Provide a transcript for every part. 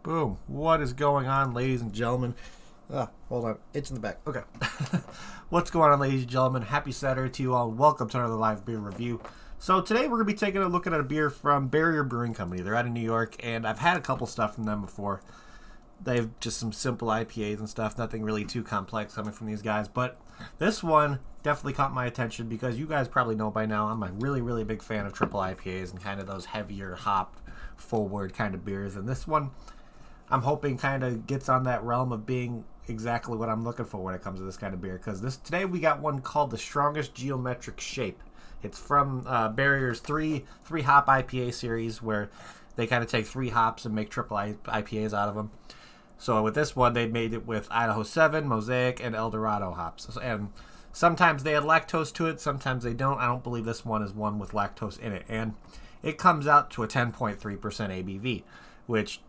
Boom. What is going on, ladies and gentlemen? Hold on. It's in the back. Okay. What's going on, ladies and gentlemen? Happy Saturday to you all. Welcome to another live beer review. So today we're going to be taking a look at a beer from Brewing Company. They're out of New York, and I've had a couple stuff from them before. They have just some simple IPAs and stuff. Nothing really too complex coming from these guys. But this one definitely caught my attention because you guys probably know by now I'm a really, really big fan of triple IPAs and kind of those heavier hop forward kind of beers. And this one, I'm hoping kind of gets on that realm of being exactly what I'm looking for when it comes to this kind of beer. Because today we got one called the Strongest Geometric Shape. It's from Barrier's three hop IPA series where they kind of take 3 hops and make triple IPAs out of them. So with this one, they made it with Idaho 7, Mosaic, and Eldorado hops. And sometimes they add lactose to it, sometimes they don't. I don't believe this one is one with lactose in it. And it comes out to a 10.3% ABV, which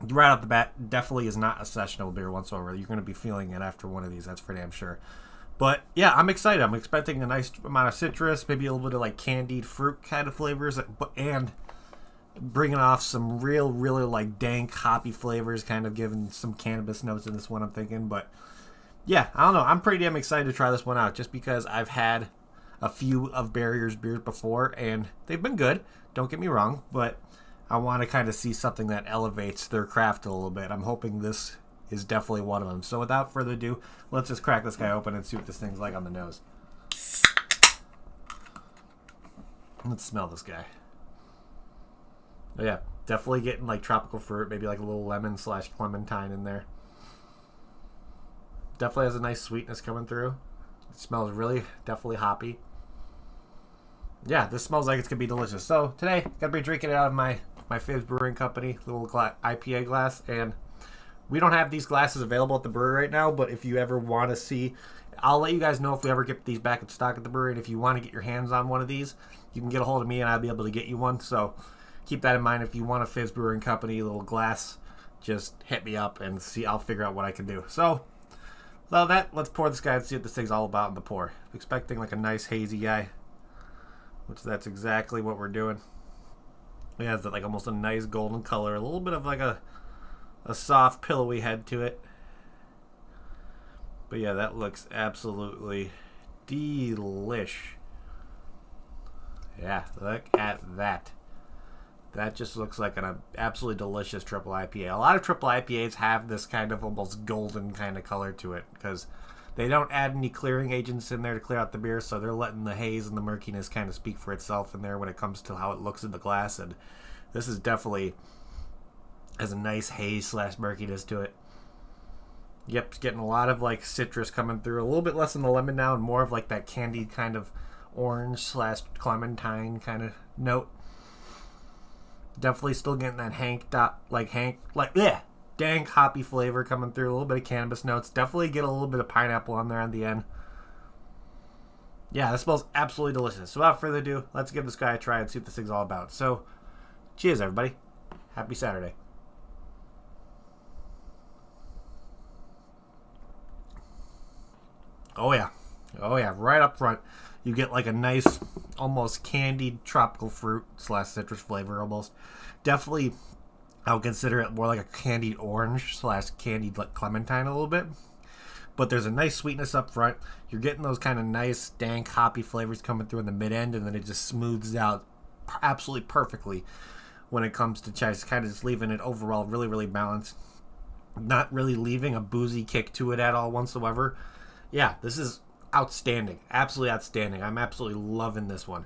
right off the bat definitely is not a sessionable beer whatsoever. You're going to be feeling it after one of these, that's for damn sure. But yeah, I'm excited. I'm expecting a nice amount of citrus, maybe a little bit of like candied fruit kind of flavors, and bringing off some really like dank hoppy flavors, kind of giving some cannabis notes in this one, I'm thinking. But yeah, I don't know. I'm pretty damn excited to try this one out just because I've had a few of Barrier's beers before and they've been good. Don't get me wrong, but I want to kind of see something that elevates their craft a little bit. I'm hoping this is definitely one of them. So without further ado, let's just crack this guy open and see what this thing's like on the nose. Let's smell this guy. Oh yeah, definitely getting like tropical fruit, maybe like a little lemon / clementine in there. Definitely has a nice sweetness coming through. It smells really, definitely hoppy. Yeah, this smells like it's going to be delicious. So today, going to be drinking it out of my favorite brewing company, little IPA glass. And we don't have these glasses available at the brewery right now, but if you ever want to see, I'll let you guys know if we ever get these back in stock at the brewery. And if you want to get your hands on one of these, you can get a hold of me and I'll be able to get you one. So keep that in mind. If you want a Fizz Brewing Company little glass, just hit me up and see. I'll figure out what I can do. So without that, let's pour this guy and see what this thing's all about in the pour. Expecting like a nice hazy guy, which that's exactly what we're doing. It has like almost a nice golden color, a little bit of like a soft pillowy head to it. But yeah, that looks absolutely delish. Yeah, look at that. That just looks like an absolutely delicious triple IPA. A lot of triple IPAs have this kind of almost golden kind of color to it because they don't add any clearing agents in there to clear out the beer, so they're letting the haze and the murkiness kind of speak for itself in there when it comes to how it looks in the glass. And this is definitely has a nice haze / murkiness to it. Yep, it's getting a lot of like citrus coming through. A little bit less than the lemon now and more of like that candied kind of orange / clementine kind of note. Definitely still getting that dank hoppy flavor coming through. A little bit of cannabis notes. Definitely get a little bit of pineapple on there on the end. Yeah, this smells absolutely delicious. So without further ado, let's give this guy a try and see what this thing's all about. So, cheers everybody. Happy Saturday. Oh yeah. Oh yeah, right up front. You get like a nice, almost candied tropical fruit / citrus flavor almost. Definitely, I would consider it more like a candied orange / candied like clementine a little bit. But there's a nice sweetness up front. You're getting those kind of nice, dank, hoppy flavors coming through in the mid-end, and then it just smooths out absolutely perfectly when it comes to chai. It's kind of just leaving it overall really, really balanced. Not really leaving a boozy kick to it at all whatsoever. Yeah, this is outstanding. Absolutely outstanding. I'm absolutely loving this one.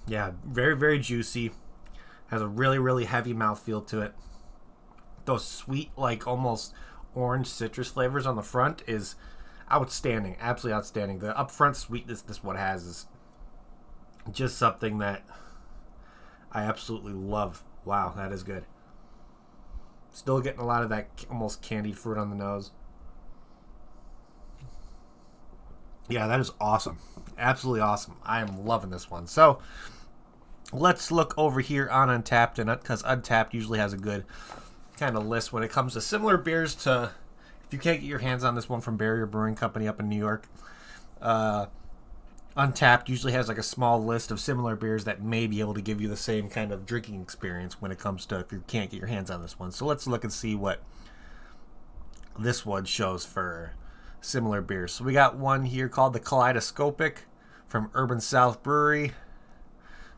Yeah, very, very juicy. Has a really, really heavy mouthfeel to it. Those sweet, like almost orange citrus flavors on the front is outstanding. Absolutely outstanding. The upfront sweetness this one has is just something that I absolutely love. Wow, that is good. Still getting a lot of that almost candied fruit on the nose. Yeah, that is awesome. Absolutely awesome. I am loving this one. So, let's look over here on Untappd, and because Untappd usually has a good kind of list when it comes to similar beers to, if you can't get your hands on this one from Barrier Brewing Company up in New York, Untapped usually has like a small list of similar beers that may be able to give you the same kind of drinking experience when it comes to if you can't get your hands on this one. So let's look and see what this one shows for similar beers. So we got one here called the Kaleidoscopic from Urban South Brewery.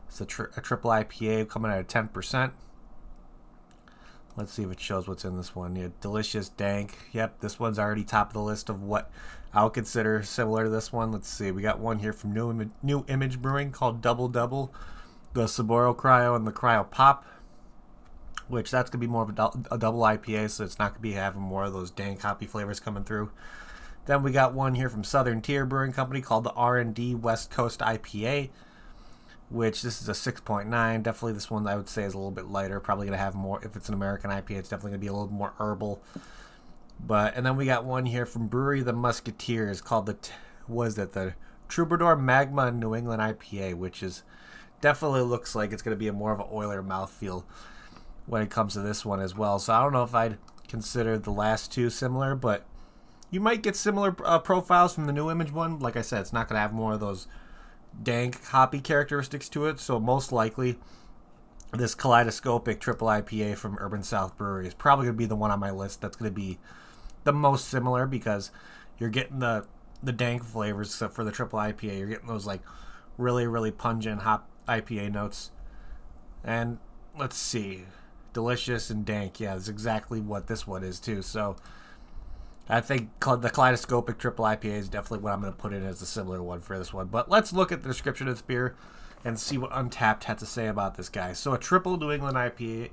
It's a triple IPA coming out at 10%. Let's see if it shows what's in this one. Yeah, delicious, dank. Yep, this one's already top of the list of what I would consider similar to this one. Let's see. We got one here from New Image Brewing called Double Double, the Saboro Cryo and the Cryo Pop, which that's going to be more of a double IPA, so it's not going to be having more of those dank hoppy flavors coming through. Then we got one here from Southern Tier Brewing Company called the R&D West Coast IPA, which this is a 6.9. Definitely this one I would say is a little bit lighter. Probably going to have more, if it's an American IPA, it's definitely going to be a little more herbal. And then we got one here from Brewery the Musketeers called the Troubadour Magma New England IPA, which is definitely looks like it's going to be a more of an oilier mouthfeel when it comes to this one as well. So I don't know if I'd consider the last two similar, but you might get similar profiles from the New Image one. Like I said, it's not going to have more of those dank hoppy characteristics to it, so most likely this Kaleidoscopic triple IPA from Urban South Brewery is probably going to be the one on my list that's going to be the most similar, because you're getting the dank flavors. Except for the triple IPA, you're getting those like really, really pungent hop IPA notes. And let's see, delicious and dank. Yeah, that's exactly what this one is too. So I think the Kaleidoscopic triple IPA is definitely what I'm going to put in as a similar one for this one. But let's look at the description of this beer and see what Untapped had to say about this guy. So a triple New England IPA,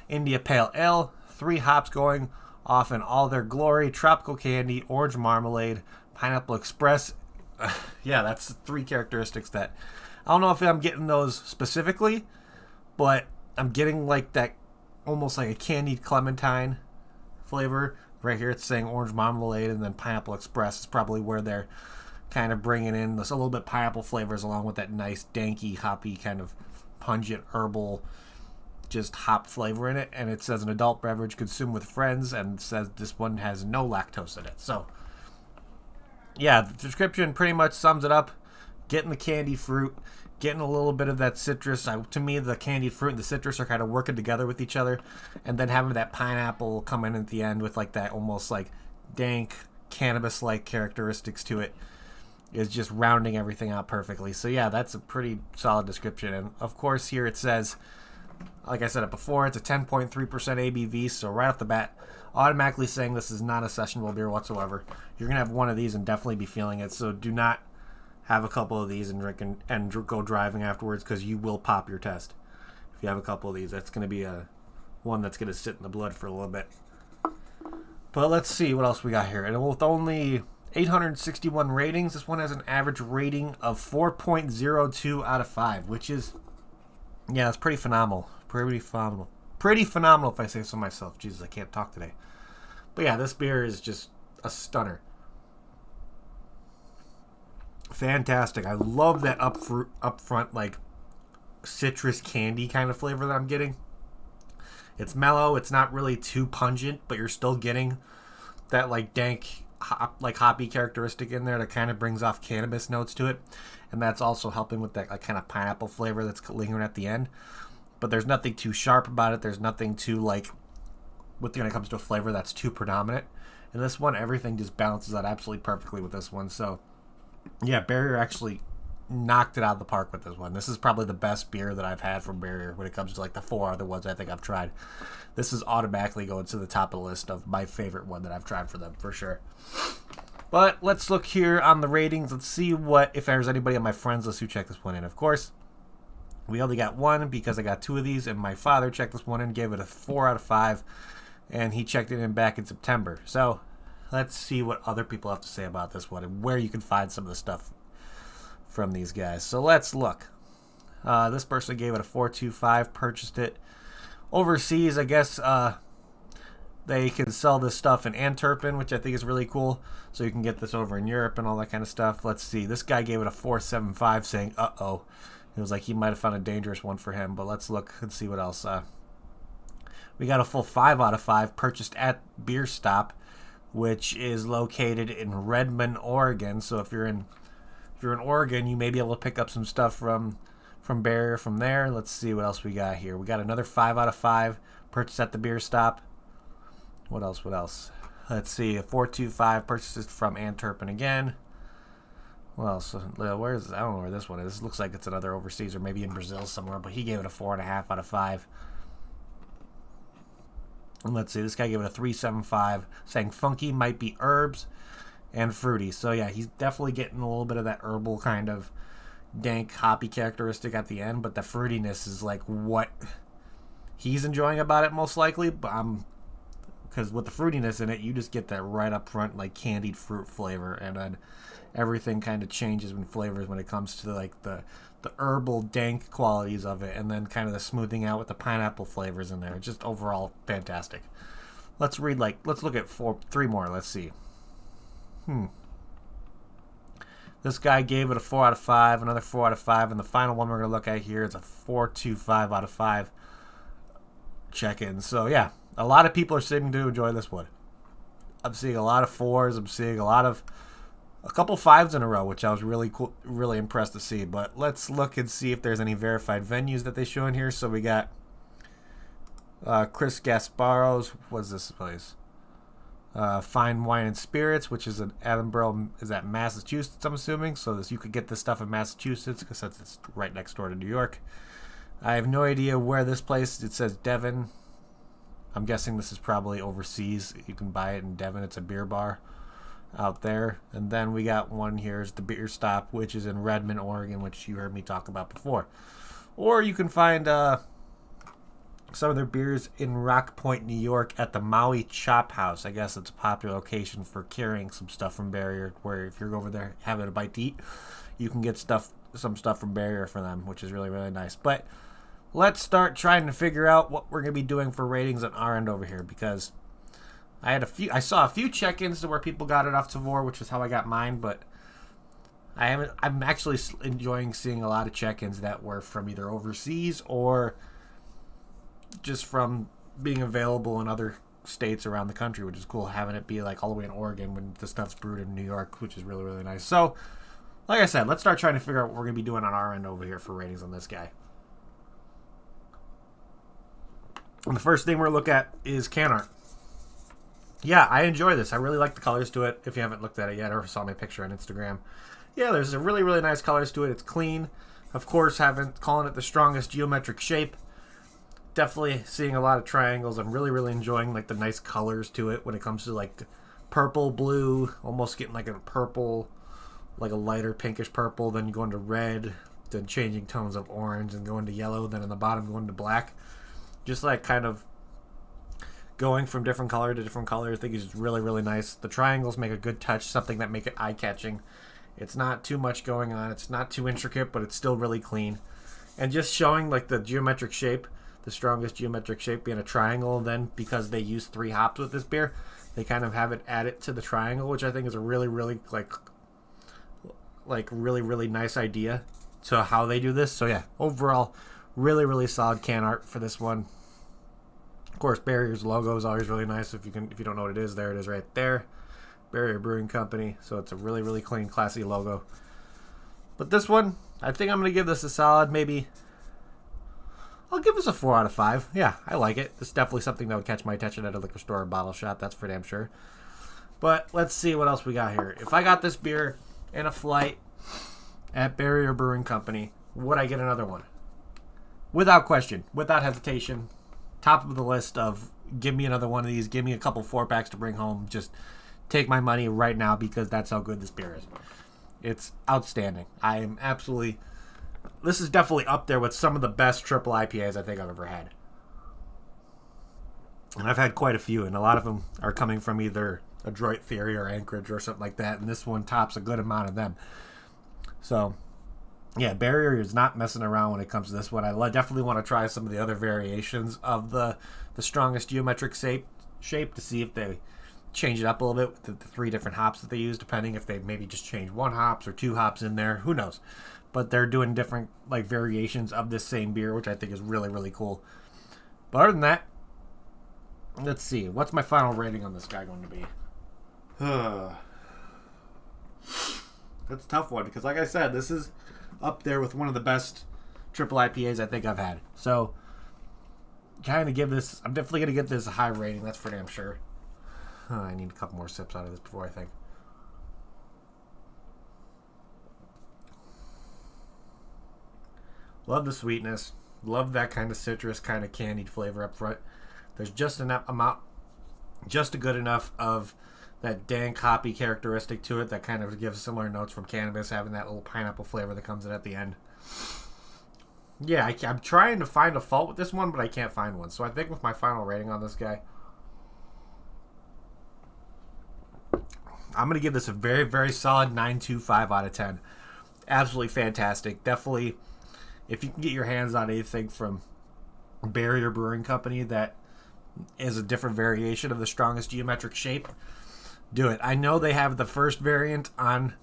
India Pale Ale, 3 hops going off in all their glory: tropical candy, orange marmalade, pineapple express. Yeah, that's 3 characteristics that I don't know if I'm getting those specifically, but I'm getting like that, almost like a candied clementine flavor. Right here it's saying orange marmalade, and then pineapple express is probably where they're kind of bringing in this a little bit pineapple flavors along with that nice danky hoppy kind of pungent herbal just hop flavor in it. And it says an adult beverage consumed with friends, and it says this one has no lactose in it. So yeah, the description pretty much sums it up. Getting the candy fruit, getting a little bit of that citrus. To me, the candied fruit and the citrus are kind of working together with each other, and then having that pineapple come in at the end with like that almost like dank cannabis-like characteristics to it is just rounding everything out perfectly. So yeah, that's a pretty solid description. And of course here it says, like I said it before, it's a 10.3% ABV, so right off the bat, automatically saying this is not a sessionable beer whatsoever. You're going to have one of these and definitely be feeling it, so do not have a couple of these and drink and go driving afterwards, because you will pop your test. If you have a couple of these, that's going to be one that's going to sit in the blood for a little bit. But let's see what else we got here. And with only 861 ratings, this one has an average rating of 4.02 out of 5, which is, yeah, it's pretty phenomenal. Pretty phenomenal if I say so myself. Jesus, I can't talk today. But yeah, this beer is just a stunner. Fantastic. I love that up front like citrus candy kind of flavor that I'm getting. It's mellow, it's not really too pungent, but you're still getting that like dank hoppy characteristic in there that kind of brings off cannabis notes to it, and that's also helping with that like kind of pineapple flavor that's lingering at the end. But there's nothing too sharp about it. There's nothing too like when it comes to a flavor that's too predominant. And this one, everything just balances out absolutely perfectly with this one. So yeah, Barrier actually knocked it out of the park with this one. This is probably the best beer that I've had from Barrier when it comes to like the 4 other ones I think I've tried. This is automatically going to the top of the list of my favorite one that I've tried for them, for sure. But let's look here on the ratings. Let's see if there's anybody on my friends list who checked this one in. Of course, we only got one because I got 2 of these, and my father checked this one in, gave it a 4 out of 5, and he checked it in back in September. So let's see what other people have to say about this one and where you can find some of the stuff from these guys. So let's look. This person gave it a 4.25, purchased it overseas. I guess they can sell this stuff in Antwerpen, which I think is really cool. So you can get this over in Europe and all that kind of stuff. Let's see. This guy gave it a 4.75, saying, uh-oh. It was like he might have found a dangerous one for him. But let's look and see what else. We got a full 5 out of 5, purchased at Beer Stop, which is located in Redmond, Oregon. So if you're if you're in Oregon, you may be able to pick up some stuff from Barrier from there. Let's see what else we got here. We got another 5 out of 5 purchased at the beer stop. What else? Let's see, a 425 purchased from Antwerpen again. Well, so where is? I don't know where this one is. This looks like it's another overseas or maybe in Brazil somewhere, but he gave it a 4.5 out of 5. And let's see, this guy gave it a 3.75, saying funky might be herbs and fruity. So yeah, he's definitely getting a little bit of that herbal kind of dank hoppy characteristic at the end, but the fruitiness is like what he's enjoying about it most likely. But because with the fruitiness in it, you just get that right up front like candied fruit flavor, and then everything kind of changes in flavors when it comes to like the herbal dank qualities of it, and then kind of the smoothing out with the pineapple flavors in there. Just overall fantastic. Let's look at 3 more. Let's see. This guy gave it a 4 out of 5, another 4 out of 5, and the final one we're going to look at here is a 4.25 out of 5 check-in. So yeah, a lot of people are seeming to enjoy this one. I'm seeing a lot of 4s. I'm seeing a couple 5s in a row, which I was really impressed to see. But let's look and see if there's any verified venues that they show in here. So we got Chris Gasparo's. What's this place? Fine Wine and Spirits, which is in Edinburgh. Is that Massachusetts, I'm assuming? So you could get this stuff in Massachusetts because it's right next door to New York. I have no idea where this place. It says Devon. I'm guessing this is probably overseas. You can buy it in Devon. It's a beer bar out there. And then we got one here is the Beer Stop, which is in Redmond, Oregon, which you heard me talk about before. Or you can find some of their beers in Rock Point, New York at the Maui Chop House. I guess it's a popular location for carrying some stuff from Barrier, where if you're over there having a bite to eat, you can get some stuff from Barrier for them, which is really, really nice. But let's start trying to figure out what we're going to be doing for ratings on our end over here, because I saw a few check-ins to where people got it off Tavour, which is how I got mine, but I'm actually enjoying seeing a lot of check-ins that were from either overseas or just from being available in other states around the country, which is cool, having it be like all the way in Oregon when the stuff's brewed in New York, which is really, really nice. So, like I said, let's start trying to figure out what we're going to be doing on our end over here for ratings on this guy. And the first thing we're going to look at is can art. Yeah, I enjoy this. I really like the colors to it, if you haven't looked at it yet or saw my picture on Instagram. Yeah, there's a really, really nice colors to it. It's clean. Of course, calling it the strongest geometric shape. Definitely seeing a lot of triangles. I'm really, really enjoying like the nice colors to it when it comes to like purple, blue, almost getting like a purple, like a lighter pinkish purple, then going to red, then changing tones of orange and going to yellow, then in the bottom going to black. Just like kind of going from different color to different color. I think is really, really nice. The triangles make a good touch, something that make it eye-catching. It's not too much going on. It's not too intricate, but it's still really clean. And just showing like the geometric shape, the strongest geometric shape being a triangle. Then because they use 3 hops with this beer, they kind of have it added to the triangle, which I think is a really, really really, really nice idea to how they do this. So yeah, overall, really, really solid can art for this one. Of course, Barrier's logo is always really nice. If you don't know what it is, there it is right there. Barrier Brewing Company. So it's a really, really clean, classy logo. But this one, I think I'm going to give this a solid, maybe I'll give this a 4 out of 5. Yeah, I like it. This is definitely something that would catch my attention at a liquor store or bottle shop. That's for damn sure. But let's see what else we got here. If I got this beer in a flight at Barrier Brewing Company, would I get another one? Without question, without hesitation. Top of the list of give me another one of these. Give me a couple 4-packs to bring home. Just take my money right now because that's how good this beer is. It's outstanding. I am absolutely... This is definitely up there with some of the best triple IPAs I think I've ever had. And I've had quite a few, and a lot of them are coming from either Adroit Theory or Anchorage or something like that, and this one tops a good amount of them. So, yeah, Barrier is not messing around when it comes to this one. I definitely want to try some of the other variations of the strongest geometric shape to see if they change it up a little bit with the 3 different hops that they use, depending if they maybe just change 1 hops or 2 hops in there. Who knows? But they're doing different like variations of this same beer, which I think is really, really cool. But other than that, let's see. What's my final rating on this guy going to be? That's a tough one because, like I said, this is up there with one of the best triple IPAs I think I've had. So, trying to give this, I'm definitely going to give this a high rating. That's for damn sure. I need a couple more sips out of this before I think. Love the sweetness. Love that kind of citrus, kind of candied flavor up front. There's just enough amount, just a good enough of that dank hoppy characteristic to it that kind of gives similar notes from cannabis, having that little pineapple flavor that comes in at the end. Yeah, I'm trying to find a fault with this one, but I can't find one. So I think with my final rating on this guy, I'm going to give this a very, very solid 9.25 out of 10. Absolutely fantastic. Definitely, if you can get your hands on anything from Barrier Brewing Company that is a different variation of the strongest geometric shape, do it. I know they have the first variant on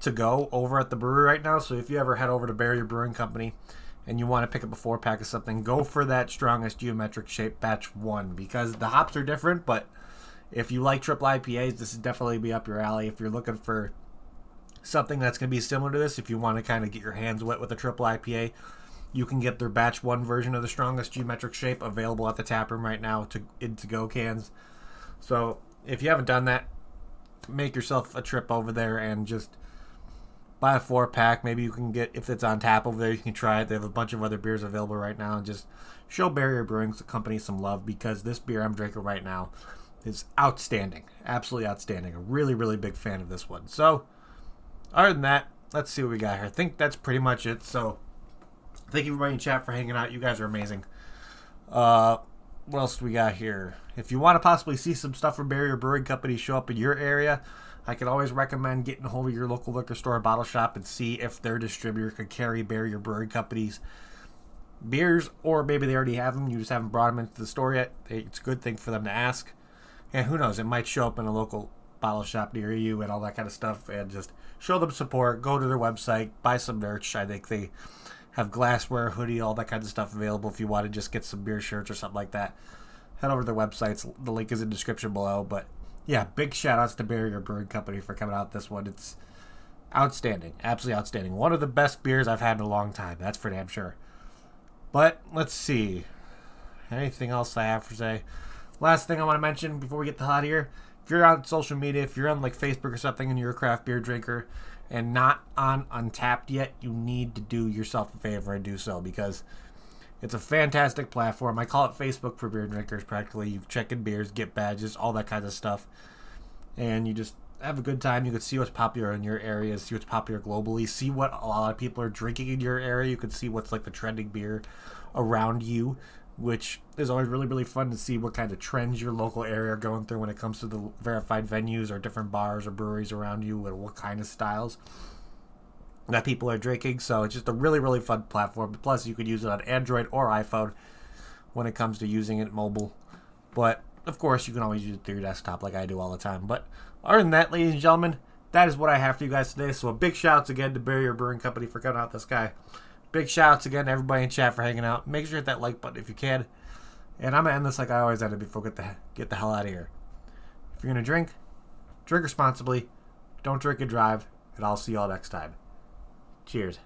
to go over at the brewery right now, so if you ever head over to Barrier Brewing Company and you want to pick up a 4-pack of something, go for that strongest geometric shape batch 1 because the hops are different, but if you like triple IPAs, this is definitely be up your alley. If you're looking for something that's going to be similar to this, if you want to kind of get your hands wet with a triple IPA, you can get their batch 1 version of the strongest geometric shape available at the taproom right now in to-go cans. So if you haven't done that, make yourself a trip over there and just buy a 4-pack. Maybe you can get, if it's on tap over there, you can try it. They have a bunch of other beers available right now, and just show Barrier Brewing Company some love because this beer I'm drinking right now is outstanding. Absolutely outstanding. A really, really big fan of this one. So, other than that, let's see what we got here. I think that's pretty much it. So, thank you everybody in chat for hanging out. You guys are amazing. What else do we got here? If you want to possibly see some stuff from Barrier Brewing Company show up in your area, I can always recommend getting a hold of your local liquor store or bottle shop and see if their distributor could carry Barrier Brewing Company's beers, or maybe they already have them. You just haven't brought them into the store yet. It's a good thing for them to ask. And who knows, it might show up in a local bottle shop near you and all that kind of stuff. And just show them support. Go to their website. Buy some merch. I think they have glassware, hoodie, all that kind of stuff available if you want to just get some beer shirts or something like that. Head over to their websites. The link is in the description below. But yeah, big shout outs to Barrier Brewing Company for coming out with this one. It's outstanding. Absolutely outstanding. One of the best beers I've had in a long time. That's for damn sure. But let's see. Anything else I have to say? Last thing I want to mention before we get the hell out of here. If you're on social media, if you're on Facebook or something and you're a craft beer drinker and not on Untapped yet, you need to do yourself a favor and do so because it's a fantastic platform. I call it Facebook for beer drinkers practically. You check in beers, get badges, all that kind of stuff. And you just have a good time. You can see what's popular in your area, see what's popular globally, see what a lot of people are drinking in your area. You can see what's the trending beer around you, which is always really, really fun to see what kind of trends your local area are going through when it comes to the verified venues or different bars or breweries around you and what kind of styles that people are drinking. So it's just a really, really fun platform. Plus, you could use it on Android or iPhone when it comes to using it mobile. But, of course, you can always use it through your desktop like I do all the time. But other than that, ladies and gentlemen, that is what I have for you guys today. So a big shout outs again to Barrier Brewing Company for coming out this guy. Big shout outs again to everybody in chat for hanging out. Make sure you hit that like button if you can. And I'm going to end this like I always end it before we get the hell out of here. If you're going to drink responsibly. Don't drink and drive. And I'll see you all next time. Cheers.